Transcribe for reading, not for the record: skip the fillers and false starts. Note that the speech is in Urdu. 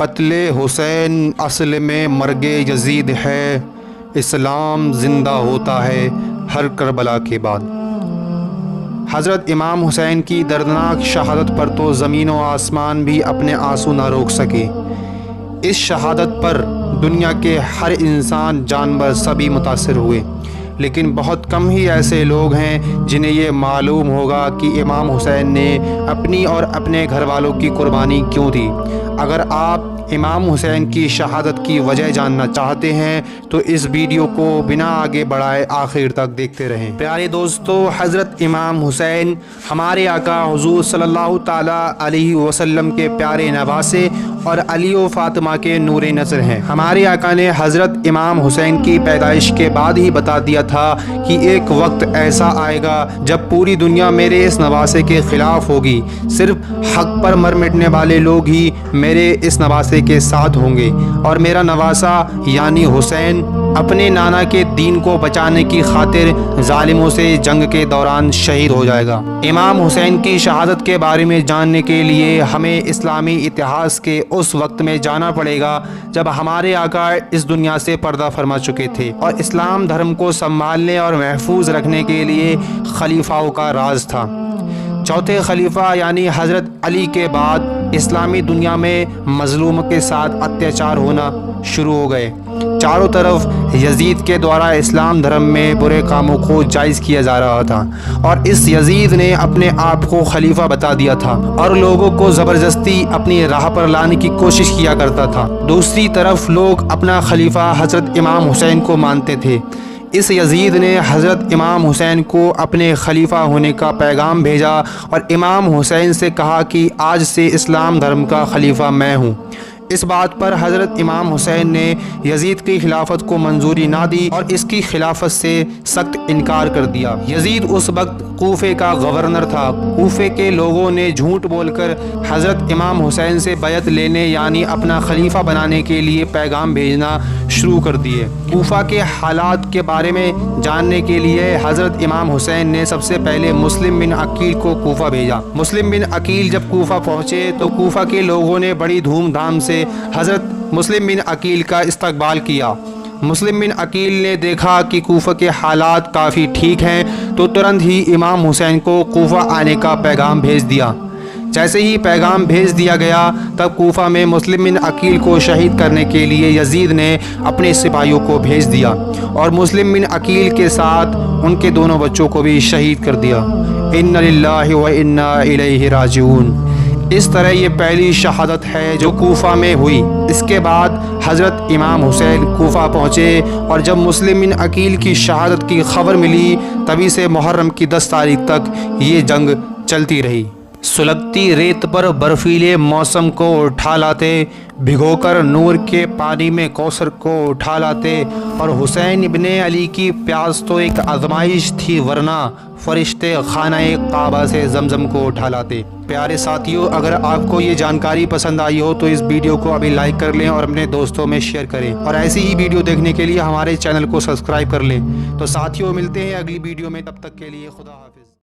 قتل حسین اصل میں مرگ یزید ہے، اسلام زندہ ہوتا ہے ہر کربلا کے بعد۔ حضرت امام حسین کی دردناک شہادت پر تو زمین و آسمان بھی اپنے آنسو نہ روک سکے۔ اس شہادت پر دنیا کے ہر انسان، جانور سبھی متاثر ہوئے، لیکن بہت کم ہی ایسے لوگ ہیں جنہیں یہ معلوم ہوگا کہ امام حسین نے اپنی اور اپنے گھر والوں کی قربانی کیوں دی۔ اگر آپ امام حسین کی شہادت کی وجہ جاننا چاہتے ہیں تو اس ویڈیو کو بنا آگے بڑھائے آخر تک دیکھتے رہیں۔ پیارے دوستو، حضرت امام حسین ہمارے آقا حضور صلی اللہ تعالیٰ علیہ وسلم کے پیارے نواسے اور علی و فاطمہ کے نور نظر ہیں۔ ہمارے آقا نے حضرت امام حسین کی پیدائش کے بعد ہی بتا دیا تھا کہ ایک وقت ایسا آئے گا جب پوری دنیا میرے اس نواسے کے خلاف ہوگی، صرف حق پر مر مٹنے والے لوگ ہی میرے اس نواسے کے ساتھ ہوں گے، اور میرا نواسا یعنی حسین اپنے نانا کے دین کو بچانے کی خاطر ظالموں سے جنگ کے دوران شہید ہو جائے گا۔ امام حسین کی شہادت کے بارے میں جاننے کے لیے ہمیں اسلامی اتہاس کے اس وقت میں جانا پڑے گا جب ہمارے آقا اس دنیا سے پردہ فرما چکے تھے، اور اسلام دھرم کو سنبھالنے اور محفوظ رکھنے کے لیے خلیفاؤں کا راز تھا۔ چوتھے خلیفہ یعنی حضرت علی کے بعد اسلامی دنیا میں مظلوموں کے ساتھ اتیاچار ہونا شروع ہو گئے۔ چاروں طرف یزید کے دوارا اسلام دھرم میں برے کاموں کو جائز کیا جا رہا تھا، اور اس یزید نے اپنے آپ کو خلیفہ بتا دیا تھا اور لوگوں کو زبردستی اپنی راہ پر لانے کی کوشش کیا کرتا تھا۔ دوسری طرف لوگ اپنا خلیفہ حضرت امام حسین کو مانتے تھے۔ اس یزید نے حضرت امام حسین کو اپنے خلیفہ ہونے کا پیغام بھیجا اور امام حسین سے کہا کہ آج سے اسلام دھرم کا خلیفہ میں ہوں۔ اس بات پر حضرت امام حسین نے یزید کی خلافت کو منظوری نہ دی اور اس کی خلافت سے سخت انکار کر دیا۔ یزید اس وقت کوفے کا گورنر تھا۔ کوفے کے لوگوں نے جھوٹ بول کر حضرت امام حسین سے بیعت لینے یعنی اپنا خلیفہ بنانے کے لیے پیغام بھیجنا شروع کر دیے۔ کوفہ کے حالات کے بارے میں جاننے کے لیے حضرت امام حسین نے سب سے پہلے مسلم بن عقیل کو کوفہ بھیجا۔ مسلم بن عقیل جب کوفہ پہنچے تو کوفہ کے لوگوں نے بڑی دھوم دھام سے حضرت مسلم بن عقیل کا استقبال کیا۔ مسلم بن عقیل نے دیکھا کہ کوفہ کے حالات کافی ٹھیک ہیں تو ترنت ہی امام حسین کو کوفہ آنے کا پیغام بھیج دیا۔ جیسے ہی پیغام بھیج دیا گیا تب کوفہ میں مسلم بن عقیل کو شہید کرنے کے لیے یزید نے اپنے سپاہیوں کو بھیج دیا اور مسلم بن عقیل کے ساتھ ان کے دونوں بچوں کو بھی شہید کر دیا۔ اِنَّ لِلَّهِ وَإِنَّا إِلَيْهِ راجعون۔ اس طرح یہ پہلی شہادت ہے جو کوفہ میں ہوئی۔ اس کے بعد حضرت امام حسین کوفہ پہنچے اور جب مسلم بن عقیل کی شہادت کی خبر ملی تبھی سے محرم کی 10 تاریخ تک یہ جنگ چلتی رہی۔ سلگتی ریت پر برفیلے موسم کو اٹھا لاتے، بھگو کر نور کے پانی میں کوثر کو اٹھا لاتے، اور حسین ابن علی کی پیاس تو ایک آزمائش تھی ورنہ فرشتے خانہ کعبہ سے زمزم کو اٹھا لاتے۔ پیارے ساتھیوں، اگر آپ کو یہ جانکاری پسند آئی ہو تو اس ویڈیو کو ابھی لائک کر لیں اور اپنے دوستوں میں شیئر کریں، اور ایسی ہی ویڈیو دیکھنے کے لیے ہمارے چینل کو سبسکرائب کر لیں۔ تو ساتھیوں، ملتے ہیں اگلی ویڈیو میں، تب تک کے لیے خدا حافظ۔